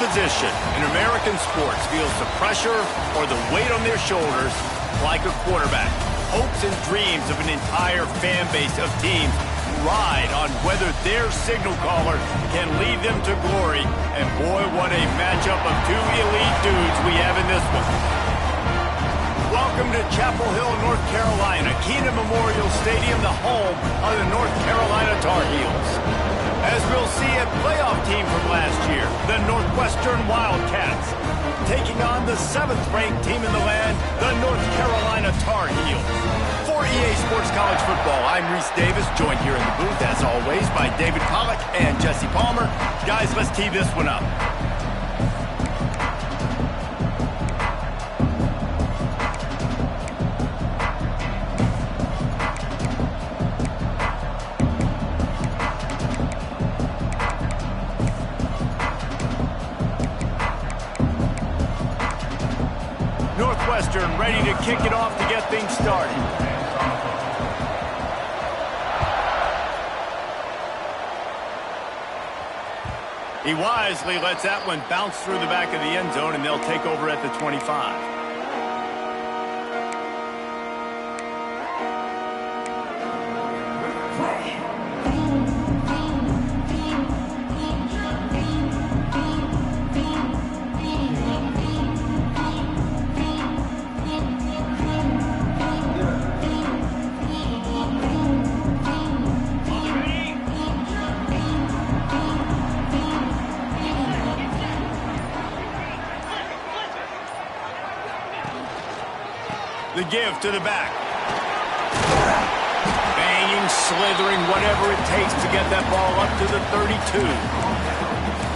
position in American sports feels the pressure or the weight on their shoulders like a quarterback. Hopes and dreams of an entire fan base of teams ride on whether their signal caller can lead them to glory. And boy, what a matchup of two elite dudes we have in this one. Welcome to Chapel Hill, North Carolina, Keenan Memorial Stadium, the home of the North Carolina Tar Heels. As we'll see, a playoff team from last year, the Northwestern Wildcats, taking on the 7th-ranked team in the land, the North Carolina Tar Heels. For EA Sports College Football, I'm Reese Davis, joined here in the booth, as always, by David Pollack and Jesse Palmer. Guys, let's tee this one up. Northwestern ready to kick it off to get things started. He wisely lets that one bounce through the back of the end zone, and they'll take over at the 25. The give to the back. Banging, slithering, whatever it takes to get that ball up to the 32.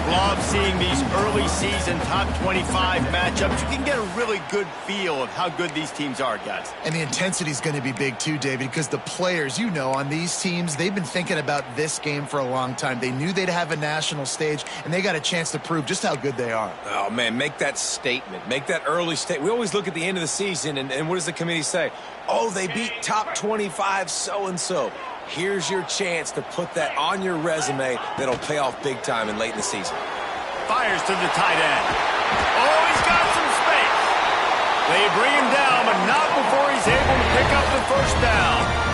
Love seeing these early season top 25 matchups. You can get a really good feel of how good these teams are, guys. And the intensity is going to be big too, David, because the players, you know, on these teams, they've been thinking about this game for a long time. They knew they'd have a national stage, and they got a chance to prove just how good they are. Oh, man, make that statement. Make that early statement. We always look at the end of the season, and what does the committee say? Oh, they beat top 25 so-and-so. Here's your chance to put that on your resume that'll pay off big time and late in the season. Fires to the tight end. Oh, he's got some space. They bring him down, but not before he's able to pick up the first down.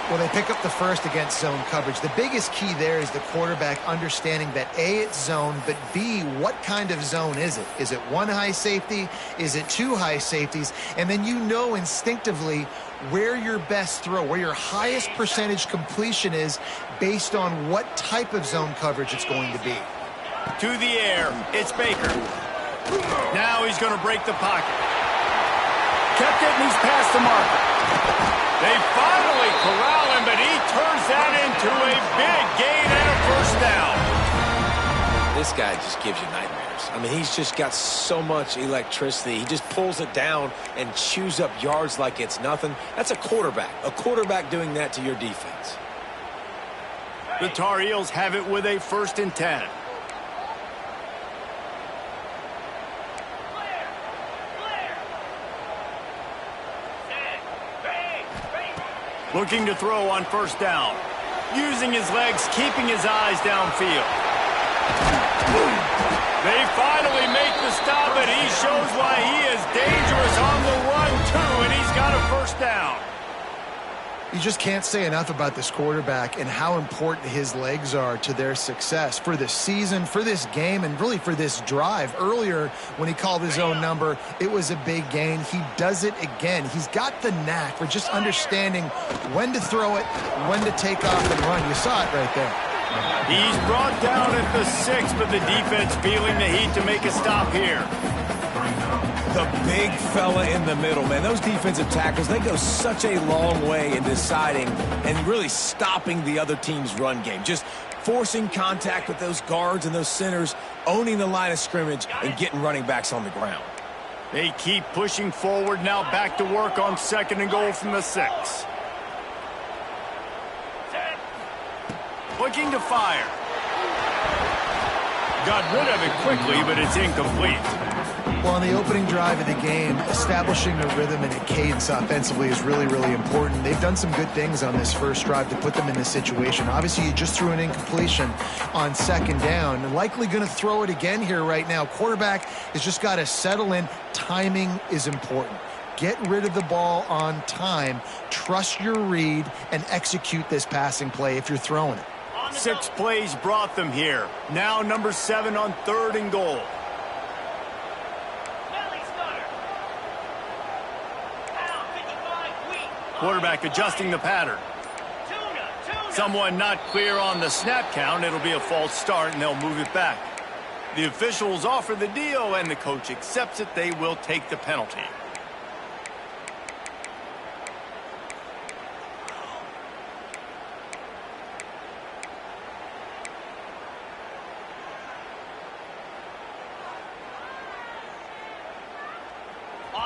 Well, they pick up the first against zone coverage. The biggest key there is the quarterback understanding that A, it's zone, but B, what kind of zone is it? Is it one high safety? Is it two high safeties? And then you know instinctively where your best throw, where your highest percentage completion is based on what type of zone coverage it's going to be. To the air, it's Baker. Now he's going to break the pocket. Kept it, and he's past the marker. They finally corral him, but he turns that into a big gain and a first down. This guy just gives you nightmares. I mean, he's just got so much electricity. He just pulls it down and chews up yards like it's nothing. That's a quarterback. A quarterback doing that to your defense. The Tar Heels have it with a 1st and 10. Looking to throw on first down. Using his legs, keeping his eyes downfield. They finally make the stop, and he shows why he is dangerous on the run, too, and he's got a first down. You just can't say enough about this quarterback and how important his legs are to their success for the season, for this game, and really for this drive. Earlier, when he called his own number, it was a big gain. He does it again. He's got the knack for just understanding when to throw it, when to take off and run. You saw it right there. He's brought down at the 6, but the defense feeling the heat to make a stop here. The big fella in the middle, man. Those defensive tackles, they go such a long way in deciding and really stopping the other team's run game. Just forcing contact with those guards and those centers, owning the line of scrimmage, and getting running backs on the ground. They keep pushing forward, now back to work on 2nd and goal from the 6. Looking to fire. Got rid of it quickly, but it's incomplete. Well, on the opening drive of the game, establishing a rhythm and a cadence offensively is really, really important. They've done some good things on this first drive to put them in this situation. Obviously, you just threw an incompletion on second down. And likely going to throw it again here right now. Quarterback has just got to settle in. Timing is important. Get rid of the ball on time. Trust your read and execute this passing play if you're throwing it. 6 plays brought them here. Now number 7 on 3rd and goal. Quarterback adjusting the pattern. Someone not clear on the snap count. It'll be a false start, and they'll move it back. The officials offer the deal, and the coach accepts it. They will take the penalty.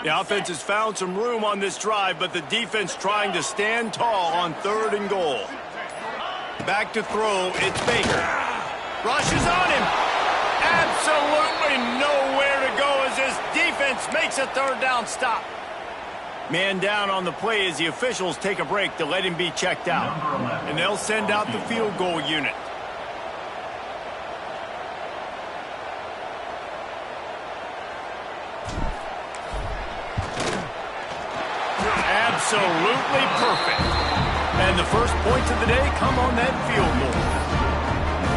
The offense has found some room on this drive, but the defense trying to stand tall on 3rd and goal. Back to throw, it's Baker. Rushes on him. Absolutely nowhere to go as this defense makes a 3rd down stop. Man down on the play as the officials take a break to let him be checked out. And they'll send out the field goal unit. Absolutely perfect. And the first points of the day come on that field goal.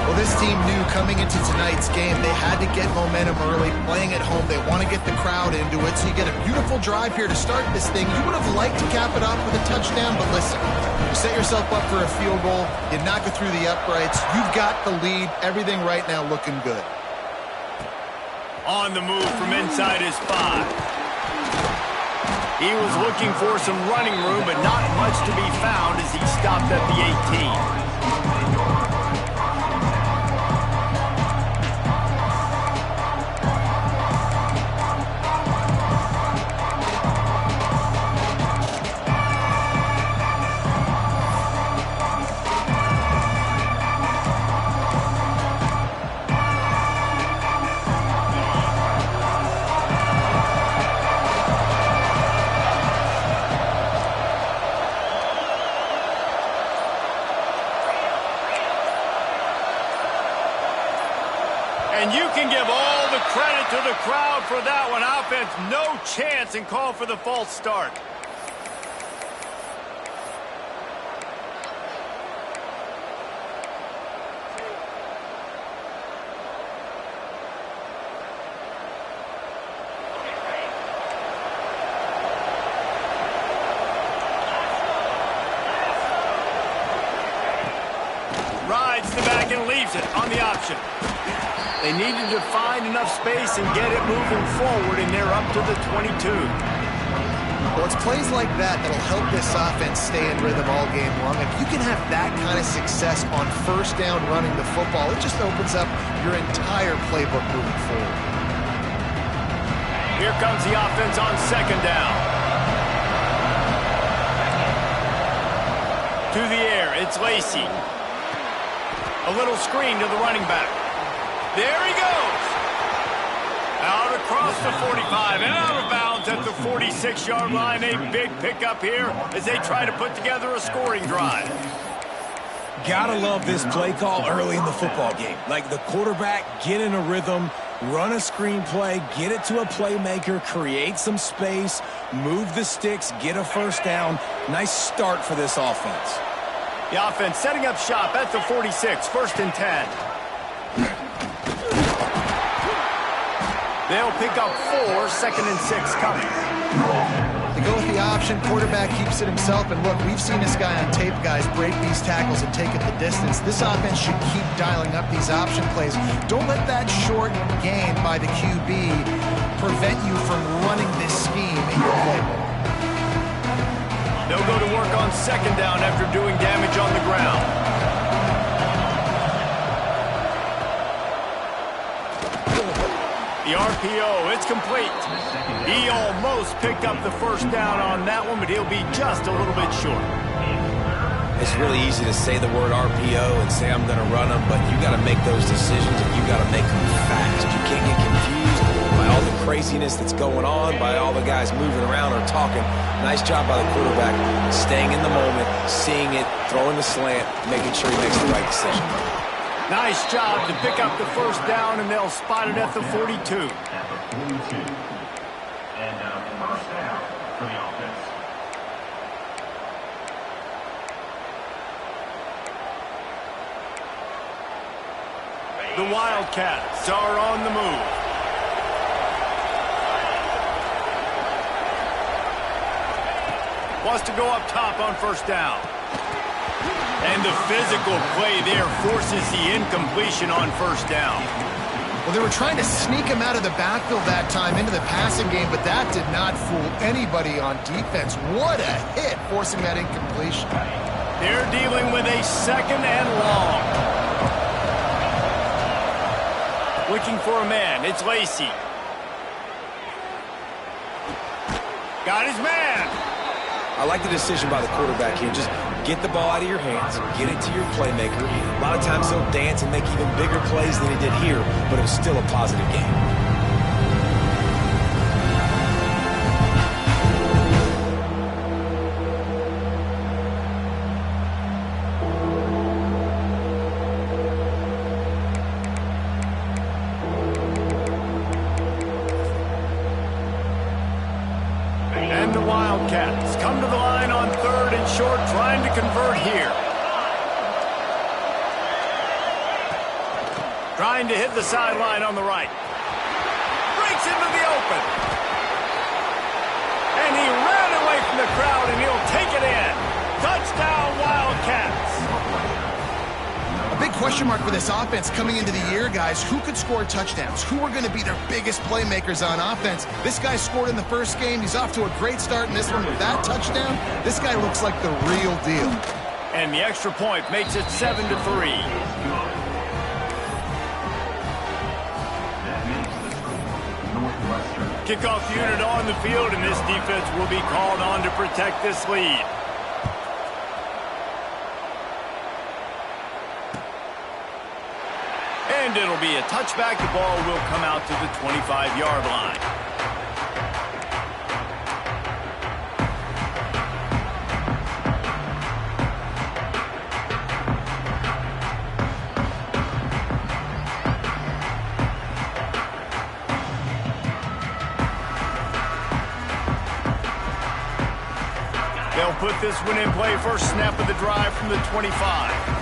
Well, this team knew coming into tonight's game they had to get momentum early. Playing at home, they want to get the crowd into it. So you get a beautiful drive here to start this thing. You would have liked to cap it off with a touchdown, but listen, you set yourself up for a field goal. You knock it through the uprights. You've got the lead. Everything right now looking good. On the move from inside his 5. He was looking for some running room, but not much to be found as he stopped at the 18. And you can give all the credit to the crowd for that one. Offense, no chance, and call for the false start. Rides the back and leaves it on the option. They needed to find enough space and get it moving forward, and they're up to the 22. Well, it's plays like that that'll help this offense stay in rhythm all game long. If you can have that kind of success on first down running the football, it just opens up your entire playbook moving forward. Here comes the offense on 2nd down. To the air, it's Lacey. A little screen to the running back. There he goes. Out across the 45 and out of bounds at the 46-yard line. A big pickup here as they try to put together a scoring drive. Gotta love this play call early in the football game. Like the quarterback, get in a rhythm, run a screen play, get it to a playmaker, create some space, move the sticks, get a first down. Nice start for this offense. The offense setting up shop at the 46, 1st and 10. They'll pick up 4, 2nd and 6 coming. They go with the option. Quarterback keeps it himself. And look, we've seen this guy on tape, guys, break these tackles and take it the distance. This offense should keep dialing up these option plays. Don't let that short gain by the QB prevent you from running this scheme in your playbook. They'll go to work on 2nd down after doing damage on the ground. The RPO, it's complete. He almost picked up the first down on that one, but he'll be just a little bit short. It's really easy to say the word RPO and say I'm going to run them, but you got to make those decisions and you got to make them fast. You can't get confused. by all the craziness that's going on, by all the guys moving around or talking. Nice job by the quarterback, staying in the moment, seeing it, throwing the slant, making sure he makes the right decision. Nice job to pick up the first down, and they'll spot it at the 42. At the 42. And first down for the offense. The Wildcats are on the move. Wants to go up top on first down. And the physical play there forces the incompletion on first down. Well, they were trying to sneak him out of the backfield that time into the passing game, but that did not fool anybody on defense. What a hit, forcing that incompletion. They're dealing with a second and long. Looking for a man. It's Lacey. Got his man. I like the decision by the quarterback here. Just get the ball out of your hands, get it to your playmaker. A lot of times he'll dance and make even bigger plays than he did here, but it was still a positive game. And the Wildcats come to the line on third and short, trying to convert here. Trying to hit the sideline on the right. Breaks into the open. And he ran away from the crowd, and he'll take it in. Touchdown, Wildcats. A big question mark for this offense coming into the year, guys. Who could score touchdowns? Who are going to be their biggest playmakers on offense? This guy scored in the first game. He's off to a great start in this one with that touchdown. This guy looks like the real deal. And the extra point makes it 7-3. Kickoff unit on the field, and this defense will be called on to protect this lead. And it'll be a touchback. The ball will come out to the 25-yard line. They'll put this one in play. First snap of the drive from the 25.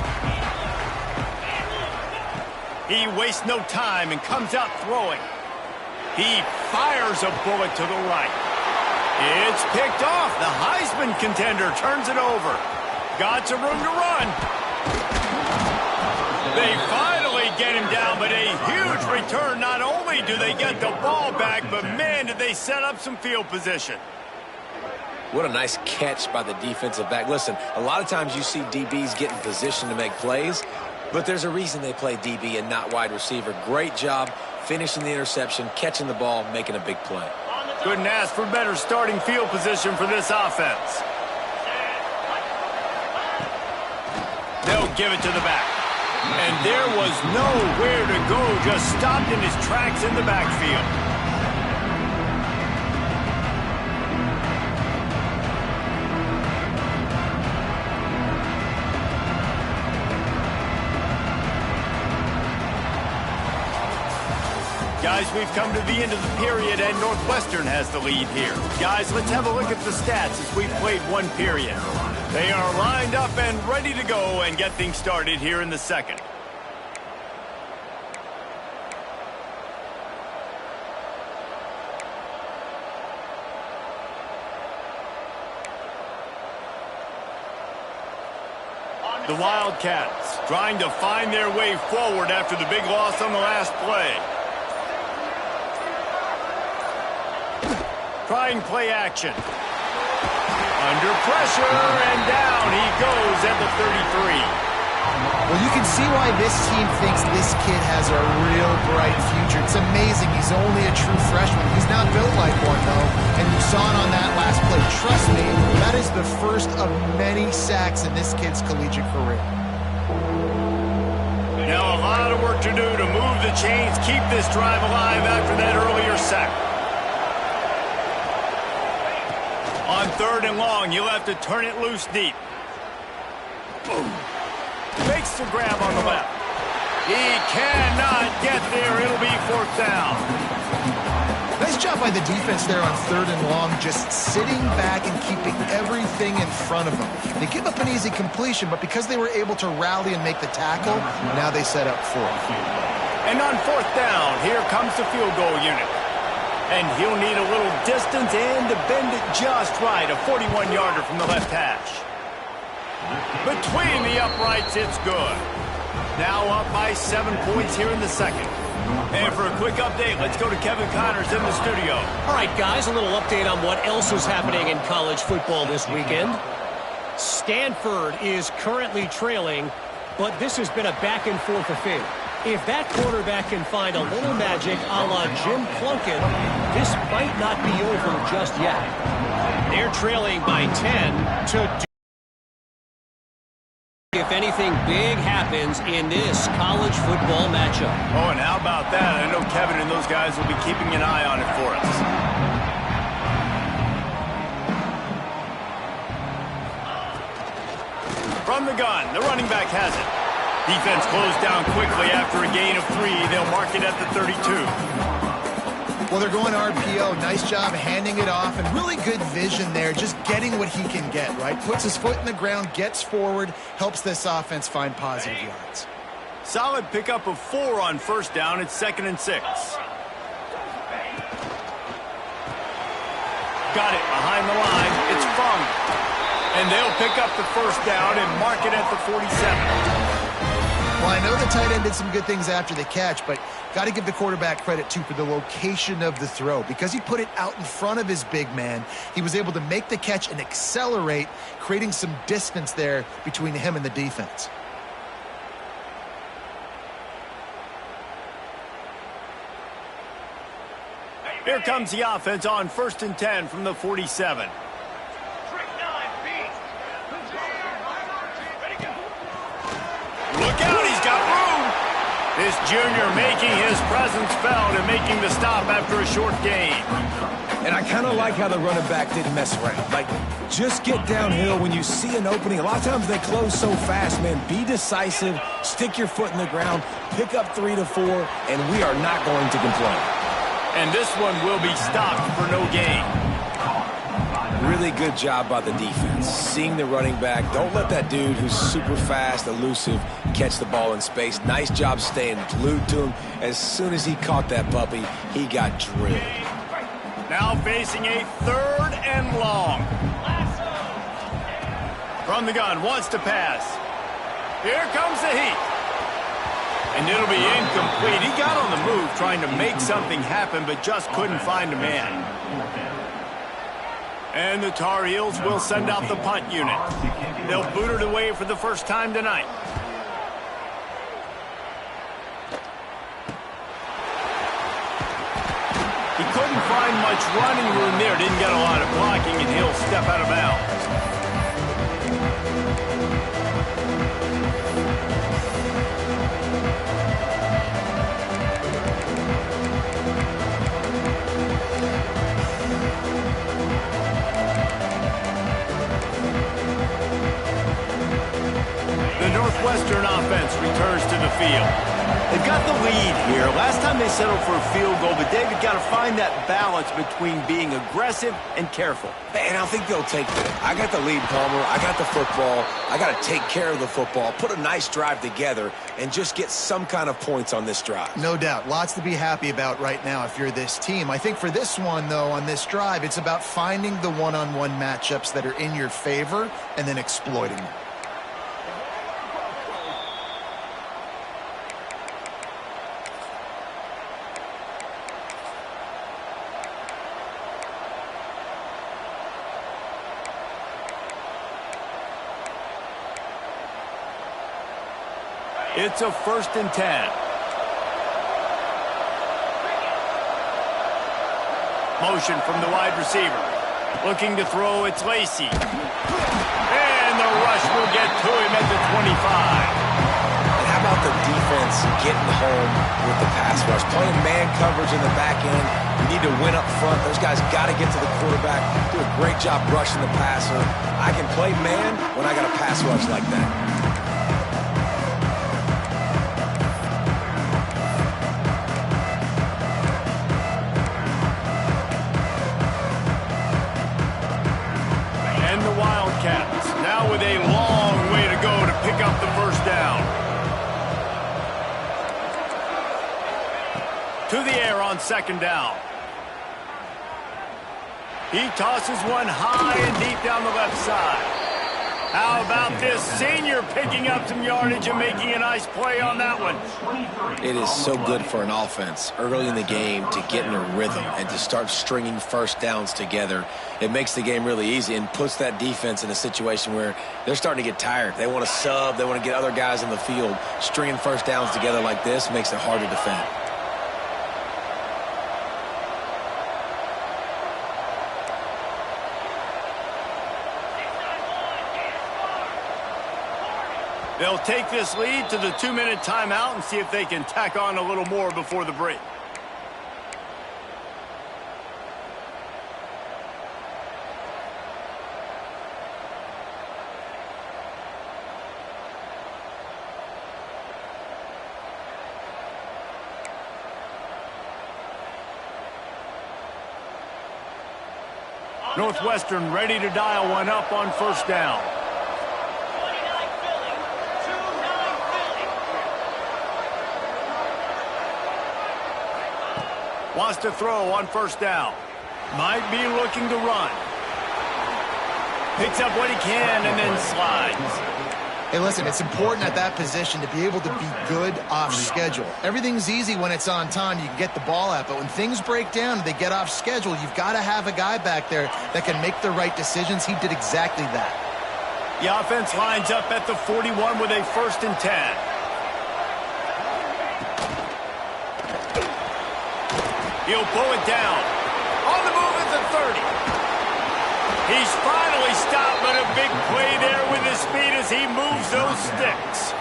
He wastes no time and comes out throwing. He fires a bullet to the right. It's picked off. The Heisman contender turns it over. Got some room to run. They finally get him down, but a huge return. Not only do they get the ball back, but man, did they set up some field position. What a nice catch by the defensive back. Listen, a lot of times you see DBs get in position to make plays, but there's a reason they play DB and not wide receiver. Great job finishing the interception, catching the ball, making a big play. Couldn't ask for better starting field position for this offense. They'll give it to the back. And there was nowhere to go, just stopped in his tracks in the backfield. Guys, we've come to the end of the period, and Northwestern has the lead here. Guys, let's have a look at the stats as we've played one period. They are lined up and ready to go and get things started here in the second. The Wildcats trying to find their way forward after the big loss on the last play. Trying play action. Under pressure, and down he goes at the 33. Well, you can see why this team thinks this kid has a real bright future. It's amazing. He's only a true freshman. He's not built like one, though. And you saw it on that last play. Trust me, that is the first of many sacks in this kid's collegiate career. Now a lot of work to do to move the chains keep this drive alive after that earlier sack. On 3rd and long, you'll have to turn it loose deep. Boom. Makes the grab on the left. He cannot get there. It'll be 4th down. Nice job by the defense there on 3rd and long, just sitting back and keeping everything in front of them. They give up an easy completion, but because they were able to rally and make the tackle, now they set up 4th. And on 4th down, here comes the field goal unit. And he'll need a little distance and to bend it just right, a 41-yarder from the left hash. Between the uprights, it's good. Now up by 7 points here in the second. And for a quick update, let's go to Kevin Connors in the studio. All right, guys, a little update on what else is happening in college football this weekend. Stanford is currently trailing, but this has been a back-and-forth affair. If that quarterback can find a little magic a la Jim Plunkett, this might not be over just yet. They're trailing by 10 to... If anything big happens in this college football matchup. Oh, and how about that? I know Kevin and those guys will be keeping an eye on it for us. From the gun, the running back has it. Defense closed down quickly after a gain of 3. They'll mark it at the 32. Well, they're going RPO. Nice job handing it off, and really good vision there, just getting what he can get, right? Puts his foot in the ground, gets forward, helps this offense find positive yards. Solid pickup of 4 on 1st down. It's 2nd and 6. Got it behind the line. It's Fung. And they'll pick up the 1st down and mark it at the 47. Well, I know the tight end did some good things after the catch, but got to give the quarterback credit, too, for the location of the throw. Because he put it out in front of his big man, he was able to make the catch and accelerate, creating some distance there between him and the defense. Here comes the offense on 1st and 10 from the 47. Look out, he's got room. This junior making his presence felt and making the stop after a short gain. And I kind of like how the running back didn't mess around. Like, just get downhill when you see an opening. A lot of times they close so fast, man. Be decisive, stick your foot in the ground, pick up 3 to 4, and we are not going to complain. And this one will be stopped for no gain. Really good job by the defense. Seeing the running back. Don't let that dude who's super fast, elusive, catch the ball in space. Nice job staying glued to him. As soon as he caught that puppy, he got drilled. Now facing a 3rd and long. From the gun, wants to pass. Here comes the heat. And it'll be incomplete. He got on the move trying to make something happen, but just couldn't find a man. And the Tar Heels will send out the punt unit. They'll boot it away for the first time tonight. He couldn't find much running room there. Didn't get a lot of blocking, and he'll step out of bounds. Northwestern offense returns to the field. They've got the lead here. Last time they settled for a field goal, but David got to find that balance between being aggressive and careful. And I think they'll take that. I got the lead, Palmer. I got the football. I got to take care of the football, put a nice drive together, and just get some kind of points on this drive. No doubt. Lots to be happy about right now if you're this team. I think for this one, though, on this drive, it's about finding the one-on-one matchups that are in your favor and then exploiting them. It's a 1st and 10. Motion from the wide receiver. Looking to throw, it's Lacey. And the rush will get to him at the 25. And how about the defense offense getting home with the pass rush. Playing man coverage in the back end. You need to win up front. Those guys got to get to the quarterback. Do a great job rushing the passer. I can play man when I got a pass rush like that. And the Wildcats now with a long way to go to pick up the first down. To the air on second down. He tosses one high and deep down the left side. How about this senior picking up some yardage and making a nice play on that one? It is so good for an offense early in the game to get in a rhythm and to start stringing first downs together. It makes the game really easy and puts that defense in a situation where they're starting to get tired. They want to sub. They want to get other guys in the field. Stringing first downs together like this makes it hard to defend. They'll take this lead to the 2-minute timeout and see if they can tack on a little more before the break. Northwestern ready to dial one up on first down. Wants to throw on first down. Might be looking to run. Picks up what he can and then slides. Hey, listen, it's important at that position to be able to be good off schedule. Everything's easy when it's on time. You can get the ball out, but when things break down and they get off schedule, you've got to have a guy back there that can make the right decisions. He did exactly that. The offense lines up at the 41 with a 1st and 10. He'll pull it down. On the move at the 30. He's finally stopped, but a big play there with his speed as he moves those sticks.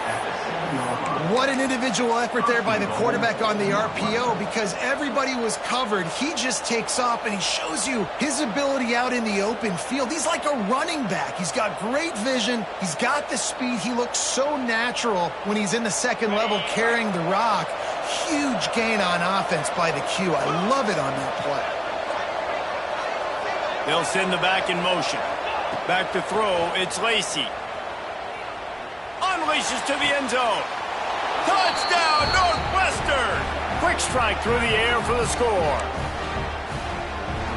What an individual effort there by the quarterback on the RPO, because everybody was covered. He just takes off, and he shows you his ability out in the open field. He's like a running back. He's got great vision. He's got the speed. He looks so natural when he's in the second level carrying the rock. Huge gain on offense by the Q. I love it on that play. They'll send the back in motion. Back to throw, it's Lacey. Unleashes to the end zone. Touchdown, Northwestern! Quick strike through the air for the score.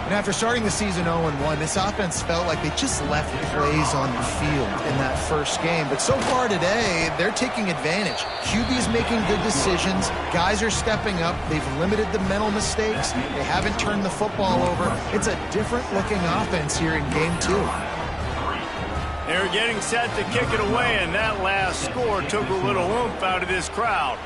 And after starting the season 0-1, this offense felt like they just left plays on the field in that first game. But so far today, they're taking advantage. QB's making good decisions. Guys are stepping up. They've limited the mental mistakes. They haven't turned the football over. It's a different-looking offense here in Game 2. They're getting set to kick it away, and that last score took a little oomph out of this crowd.